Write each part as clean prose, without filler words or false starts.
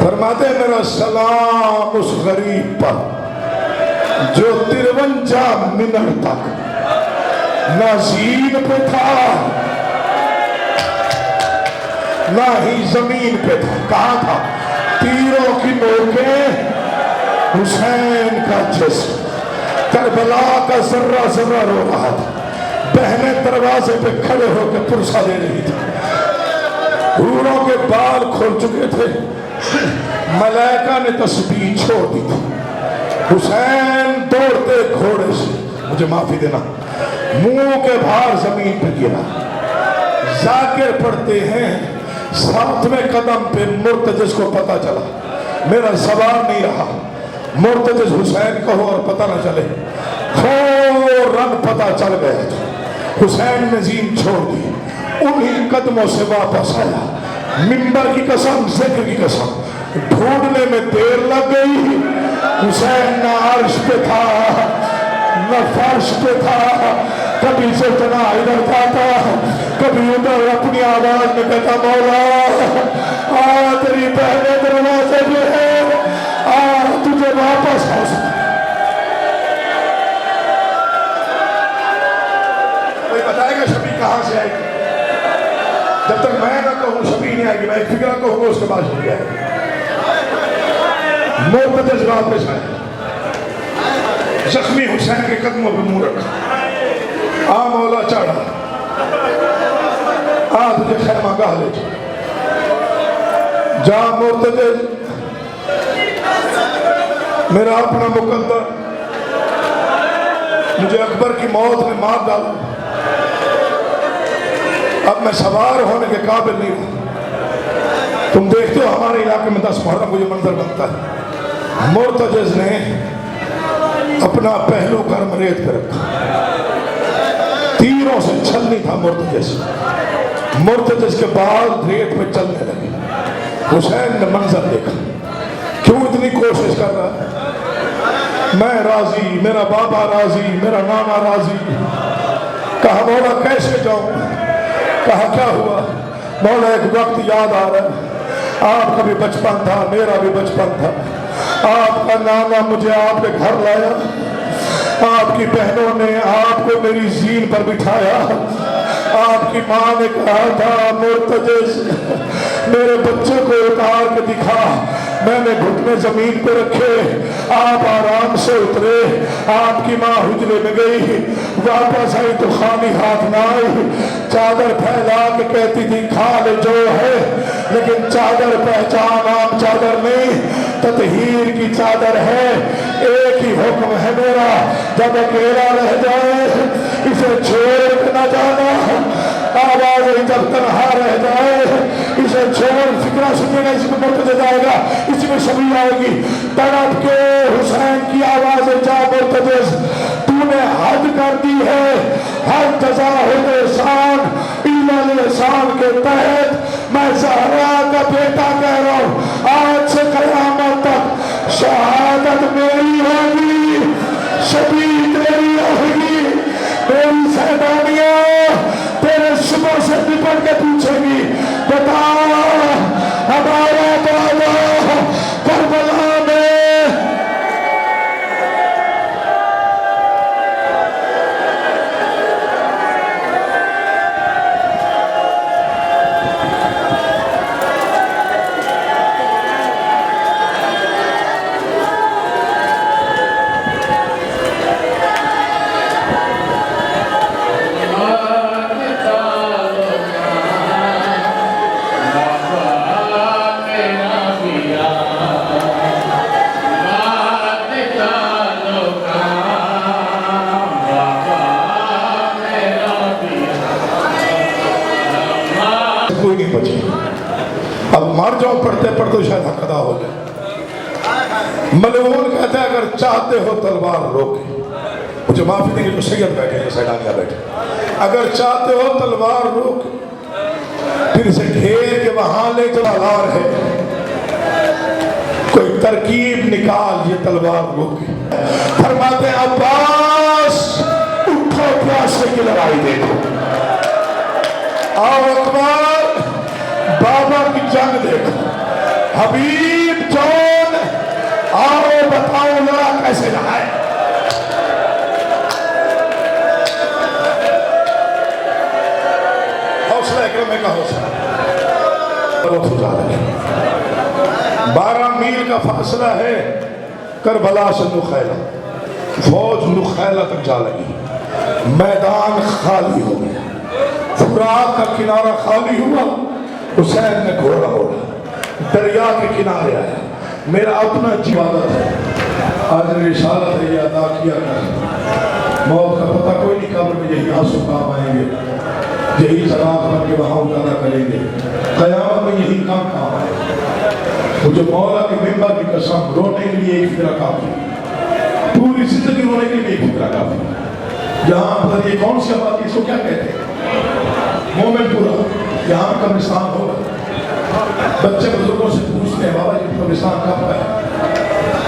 فرماتے میرا سلام اس غریب پر جو 53 منٹ تک نہ زین پہ تھا نہ ہی زمین پہ تھا. کہاں تھا؟ تیروں کی نوکیں حسین کا جسم کربلا کا ذرہ ذرہ رو رہا تھا. بہنیں دروازے پہ کھڑے ہو کے پرسا دے رہی تھی. حوروں کے بال کھل چکے تھے. ملائکہ نے تسبیح چھوڑ دی تھی. حسین دوڑتے گھوڑے سے، مجھے معافی دینا، منہ کے بھار زمین پہ گرا. ذاکر پڑھتے ہیں 7ویں قدم پہ مرتجز کو پتا چلا میرا سوال نہیں رہا. مرتجز حسین کہو اور پتہ نہ چلے. فوراً پتہ چل گیا. حسین نے زین چھوڑ دی. انہی قدموں سے واپس آیا. منبر کی قسم، ذکر کی قسم، ڈھونڈنے میں دیر لگ گئی. حسین نہ عرش پہ تھا نہ فرش پہ تھا. کبھی سلطنہ ادھر جاتا، کبھی ادھر. اپنی آواز میں کہتا مولا تیری بہنیں دروازے پہ ہے، تجھے واپس آ سکتا. کوئی بتائے گا شفیع کہاں سے آئے گی؟ جب تک میں نہ کہوں شفیع نہیں آئے گی. میں ایک فکرہ کہوں گا اس کے بعد شفیع آئے گی. مرتجز واپس آئے. زخمی حسین کے قدموں پہ منہ رکھا. مولا چڑھا، تجھے خیمہ گاہ لے جا. مرتجز میرا اپنا مقدر مجھے اکبر کی موت نے مار ڈالا. اب میں سوار ہونے کے قابل نہیں ہوں. تم دیکھتے ہو ہمارے علاقے میں 10 محرم کو یہ منظر بنتا ہے. مرتجز نے اپنا پہلو گرم ریت پہ رکھا. تیروں سے چھلنی تھا مرتجز. مرتجز کے بعد ریت پہ چلنے لگے. حسین نے منظر دیکھا. کیوں اتنی کوشش کر رہا ہے؟ میں راضی، میرا بابا راضی، میرا نانا راضی. کہا مولا کیسے جاؤں؟ کہا کیا ہوا؟ مولا ایک وقت یاد آ رہا ہے. آپ کا بھی بچپن تھا، میرا بھی بچپن تھا. آپ کا نانا مجھے آپ کے گھر لایا. آپ کی بہنوں نے آپ کو میری زین پر بٹھایا. آپ کی ماں نے کہا تھا مرتجز میرے بچے کو اتار کے دکھا. میں نے گھٹنے زمین پہ رکھے. آپ آرام سے اترے. آپ کی ماں حجرے میں گئی. واپس آئی تو خالی ہاتھ نہ آئی. چادر پھیلا کے کہتی تھی کھا لے جو ہے، لیکن چادر پہچان عام چادر نہیں، تطہیر کی چادر ہے. ایک ہی حکم ہے میرا، جب اکیلا رہ جائے اسے چھوڑ کے نہ جانا. آوازیں جب تنہا رہ جائے اسے چھوڑ. فکرہ سنیے گا، اسی میں مرتجز آئے گا، اسی میں شفیع آئے گی. تڑپ کے حسین کی آوازیں جا مرتجز تو نے حد کر دی ہے. ہر جزا احسان ایمان احسان کے تحت میں زہرا کا بیٹا کہہ رہا ہوں. آج سے قیامت تک شہادت میری ہوگی، شفیع تیری ہوگی. میری سیدانیاں تیرے شبوں سے نپٹ کے پوچھے گی بتا ہمارا بابا کربلا میں کوئی نہیں بچے. اب مر جاؤں پڑھتے پڑھتے شاید حق ادا ہو جائے. ملعون کہتا ہے اگر چاہتے ہو تلوار روکے. مجھے معافی دیں گے جو سید بیٹھے ہیں، سیدانیہ بیٹھے. اگر چاہتے ہو تلوار روکے پھر اسے گھیر کے وہاں لے چلا لار ہے. کوئی ترکیب نکال یہ تلوار روکے. فرماتے ہیں عباس اٹھو پیاسے کی لڑائی دیکھو. آؤ اکبر بابا کی جنگ دیکھو. حبیب عجیب جان، آؤ بتاؤ ذرا کیسے رہا ہے؟ حوصلہ اکرم کا حوصلہ 12 میل کا فاصلہ ہے کربلا سے نخیلہ، فوج نخیلہ تک جا لگی، میدان خالی ہو گیا، فرات کا کنارہ خالی ہوا، حسین نے گھوڑا اوڑھا دریا کے کنارے آیا، میرا اپنا عبادت ہے، آج رسالت ہے یہ ادا کیا کر، موت کا پتہ کوئی نہیں، قبر میں یہی آنسو کام آئیں گے، یہی زراعت بن کے وہاں اتارا کریں گے، قیامت میں یہی کام کام آئے گا۔ مجھے مولا کے ممبر کی قسم، رونے کے لیے ایک فکرہ کافی، پوری زندگی رونے کے لیے ایک فکرہ کافی۔ یہاں پر یہ کون سی آبادی، اس کو کیا کہتے ہیں؟ مومن پورا، یہاں قبرستان ہوگا۔ بچے بزرگوں سے پوچھتے ہیں بابا یہ قبرستان کب ہے؟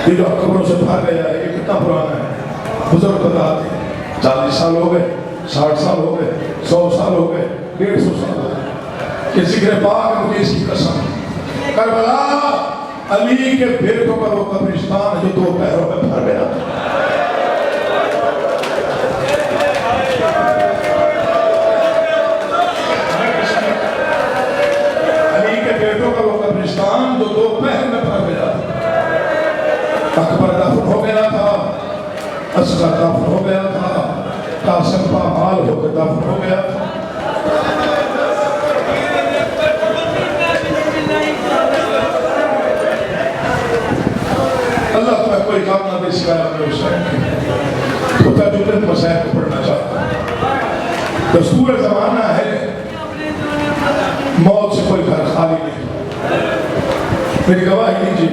یہ جو قبروں سے بھر گیا ہے یہ کتنا پرانا ہے؟ بزرگ بتاتے ہیں 40 سال ہو گئے، 60 سال ہو گئے، 100 سال ہو گئے، 150 سال ہو گئے کہ ذکر پاک مجھے اس کی قسم، کربلا علی کے بیٹوں پر وہ قبرستان جو 2 پہروں میں بھر گیا تھا۔ علی کے بیٹوں کا وہ قبرستان جو 2 پہر میں بھر گیا تھا۔ اکبر دفن ہو گیا تھا، اصغر دفن ہو گیا تھا، قاسم پامال ہو کے دفن ہو گیا تھا۔ اللہ تمہیں کوئی کام نہ دے سکایا اپنے حسین کی، خدا جو دن مسائل کو پڑھنا چاہتا ہے۔ دستور زمانہ ہے، موت سے کوئی گھر خالی نہیں۔ میری گواہی لیجیے،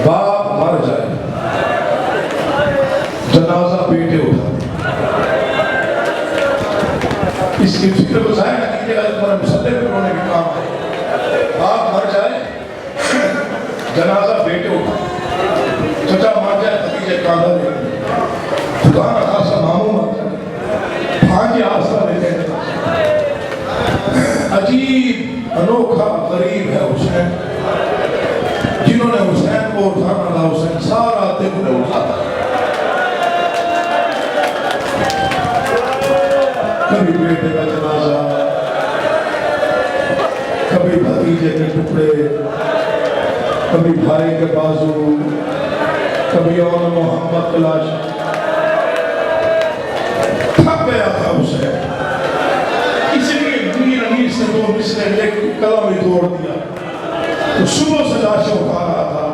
باپ مر جائے، جنازہ بیٹے اٹھا، اس کی فکر کو ظاہر نہ کیجیے گا، تمہارے مسلح پہ رونے کے کام ہے۔ باپ مر جائے، جنازہ بیٹے اٹھا، چچا مر جائے، بھتیجے کاندھا لے لیں، خدا نہ خاصا ماموں مر جائے، بھانجے آسرا لیتے ہیں۔ عجیب انوکھا غریب ہے حسین، جنہوں نے حسین کو اٹھانا تھا، حسین سارا دن انہیں اٹھاتا، کبھی بیٹے کا جنازہ، کبھی بھتیجے کے ٹکڑے، کبھی بھائی کے بازو، کبھی اون محمد کی لاش۔ تھک گیا تھا حسین، اسی لیے میر انیس نے 2 مصرے لے کے قلم ہی توڑ دیا۔ تو صبح سے لاشیں اٹھا رہا تھا،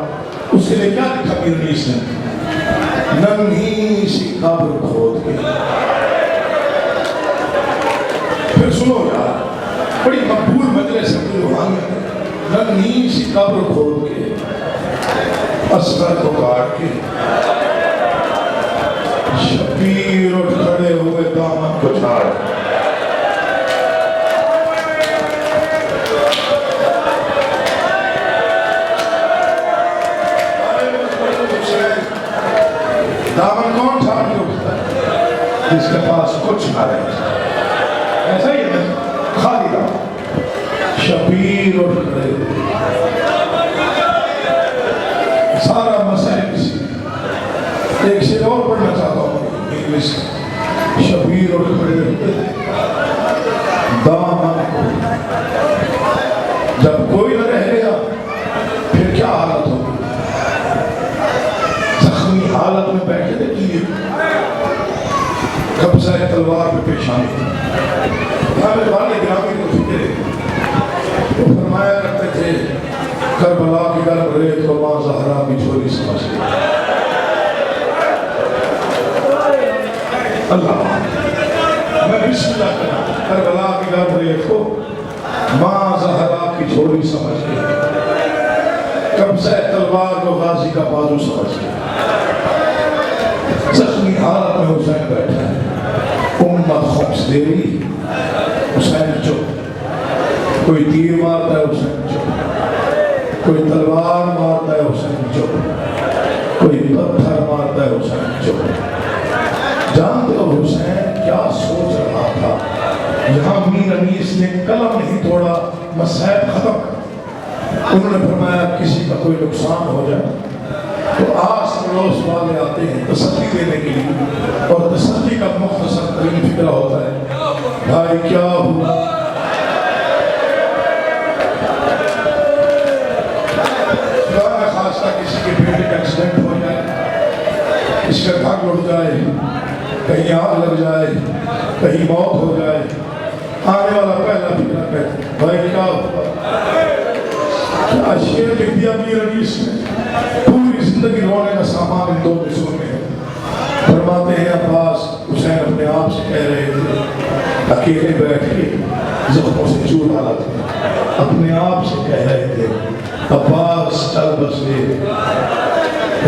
اس کے لیے کیا لکھا میر انیس نے؟ ننھی سی قبر کھود کے۔ پھر سنو یار، بڑی مقبول مجلس ہے روحانیت، ننھی سی قبر کھود کے، اصغر کو کاٹ کے، شبیر اٹھ کھڑے ہوئے دامن کو چھاڑ، دامن کون چھاڑ کے اٹھتا ہے؟ جس کے پاس کچھ نہ رہے، ایسا ہی ہے، خالی دامن، شبیر اٹھ کھڑے ہوئے، سارا مسائل کسی ایک سے اور پڑھنا چاہتا ہوں انگلیش، شبیر اٹھ کھڑے ہوئے دامن کو، جب کوئی نہ رہ گیا پھر کیا حالت ہوگی؟ زخمی حالت میں بیٹھے تھے کیے، قبضہ تلوار پہ پیشانی، ہمیں والے گرامی کو فکر ہے، وہ فرمایا کرتے تھے کربلا کی گرم ریت کو ماں زہرا کی چھولی سمجھ گئی۔ اللہ میں بسم اللہ کرنا، کربلا کی گرم ریت کو ماں زہرا کی چھولی سمجھ گئی، قبضہ تلوار کو غازی کا بازو سمجھ گئی۔ زخمی حالت میں حسین بیٹھا ہے، امت خمس دے رہی، حسین چپ، کوئی تیر مارتا ہے حسین چپ، کوئی تلوار مارتا ہے حسین چپ، کوئی پتھر مارتا ہے حسین چپ۔ جانتے ہو حسین کیا سوچ رہا تھا؟ یہاں میر انیس نے قلم نہیں توڑا، مسائل ختم کر، انہوں نے فرمایا کسی کا کوئی نقصان ہو جائے تو آس پڑوس والے آتے ہیں تسلی دینے کے لیے، اور تسلی کا مختصر ترین فکرہ ہوتا ہے بھائی کیا ہوا، خاصہ کسی کے بیٹے کا ایکسیڈنٹ ہو جائے، اس کا گھر اڑ جائے، کہیں آگ لگ جائے، کہیں موت ہو جائے، آنے والا پہلا فکرہ کہتا ہے بھائی کیا ہوا۔ کیا شعر لکھ دیا میر انیس نے، پوری زندگی رونے کا سامان ان دو قصوں میں ہے۔ فرماتے ہیں عباس حسین اپنے آپ سے کہہ رہے تھے اکیلے بیٹھ کے زخموں سے چور ڈالا تھا، اپنے آپ سے کہہ رہے تھے عباس چل بسے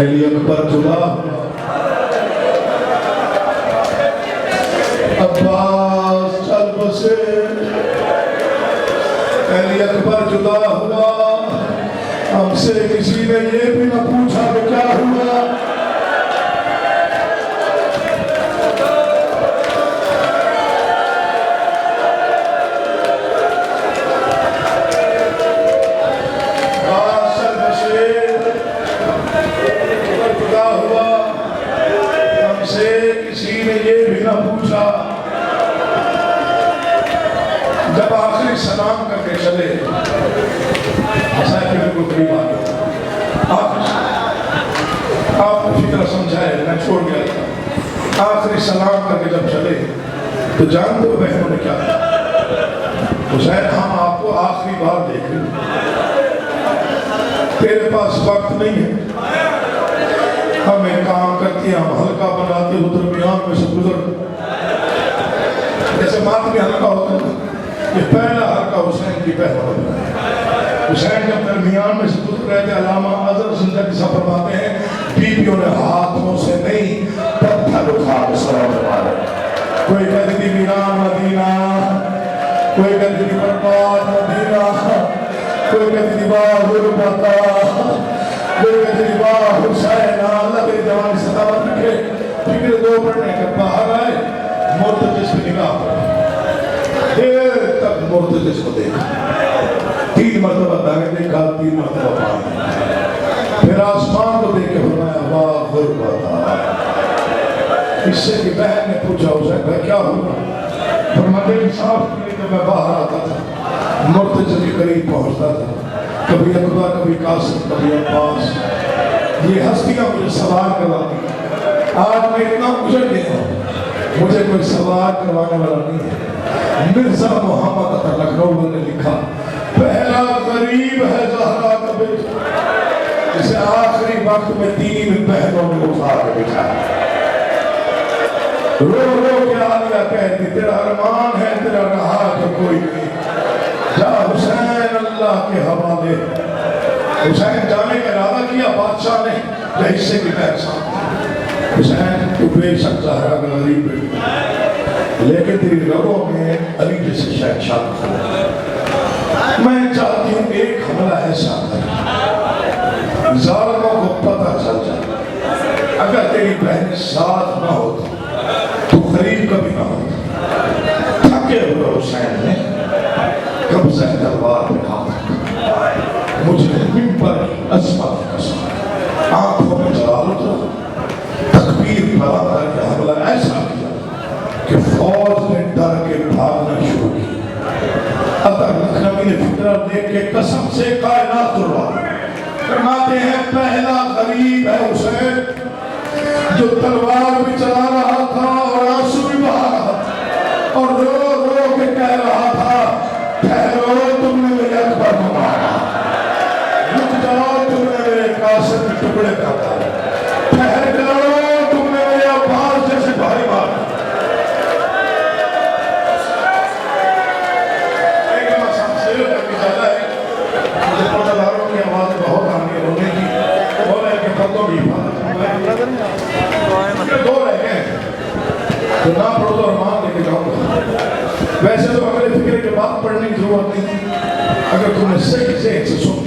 علی اکبر جدا ہوا، عباس چل بسے علی اکبر جدا ہوا، ہم سے کسی نے یہ بھی نہ پوچھا کہ کیا ہوا۔ جب آخری سلام کر کے چلے مسائل کو قریب آ گیا، آپ اسی طرح سمجھائے میں چھوڑ گیا تھا، آخری سلام کر کے جب چلے تو جانتے ہو بہنوں نے کیا کہا، حسین ہم آپ کو آخری بار دیکھ رہے تیرے پاس وقت نہیں ہے، ہم ایک کام کرتے ہیں ہم ہلکا بناتے ہو درمیان میں سے گزر، جیسے ماتمی حلقہ ہوتا ہے یہ پہلا حلقہ حسین کی پہلا ہوتا ہے۔ حسین جب درمیان میں سے گزر رہے تھے علامہ اظہر زندگی سے فرماتے ہیں بیویوں نے ہاتھوں سے نہیں پتھر اٹھا کے سلام مارے، کوئی کہتی تھی ویران مدینہ، کوئی کہتی تھی برباد مدینہ، کوئی کہتی تھی واہ غربتہ، کوئی کہتی تھی واہ حسین، اللہ میری جوانی سلامت رکھے۔ فکر دو پڑھنے کے باہر آئے مرتجس پہ نگاہ پر دیر تک مرتجس کو دیکھا، 3 مرتبہ دائیں دیکھا، 3 مرتبہ پائیں، پھر آسمان کو دیکھ کے فرمایا واہ غربتہ۔ اس سے کی بہن نے پوچھا حسین بھائی کیا ہوا، فرماتے انصاف کے لیے جب میں باہر آتا تھا مرتجس کے قریب پہنچتا تھا، کبھی اکبر کبھی قاسم کبھی عباس، یہ ہستیاں مجھے سوال کرواتی ہیں، آج میں اتنا اجڑ گیا ہوں مجھے کوئی سوال کروانے والا نہیں ہے۔ مرزا محمد عطا لکھنؤ نے لکھا پہلا غریب ہے زہرا کا بیٹا جسے آخری وقت میں 3 بہنوں نے اٹھا کے بٹھایا، رو رو کے عالیہ کہتی تیرا ارمان ہے تیرا رہا کہ کوئی نہیں، جا حسین اللہ کے حوالے۔ حسین جانے کا ارادہ کیا بادشاہ نے یا حصے کی پہچان، حسین تو بے شک زہرا کا غریب بیٹا لیکن تیری رگوں میں علی جیسے شہنشاہ ہے، میں چاہتی ہوں ایک حملہ ایسا کر ظالموں کو پتہ چل جائے، اگر تیری بہن ساتھ نہ ہوتی تو غریب کبھی نہ ہوتا۔ تھکے ہوئے حسین نے قبضہ دربار میں ہاتھ رکھا، مجھے منبر کی عظمت کی قسم، آنکھوں میں جلال اترا، تکبیر پڑھا کر کے حملہ ایسا کیا کہ فوج نے ڈر کے بھاگنا شروع کی۔ عطا لکھنوی نے فکرہ دیکھ کے قسم سے کائنات دربار فرماتے ہیں پہلا غریب ہے حسین جو تلوار بھی چلا رہا تھا اور آنسو بھی بہا رہا تھا اور رو رو کے کہہ رہا تھا ٹھہرو تم نے میرے اکبر کو مارا، رک جاؤ تم نے میرے قاسم کے ٹکڑے کر ڈالے، ٹھہر جاؤ تم نے میرے عباس جیسے بھائی مارا۔ تو نہ پڑھو تو ارمان لے کے جاؤں گا، ویسے تو اگلے فکرے کے بعد پڑھنے کی ضرورت نہیں، اگر تم نے صحیح ذہن سے سن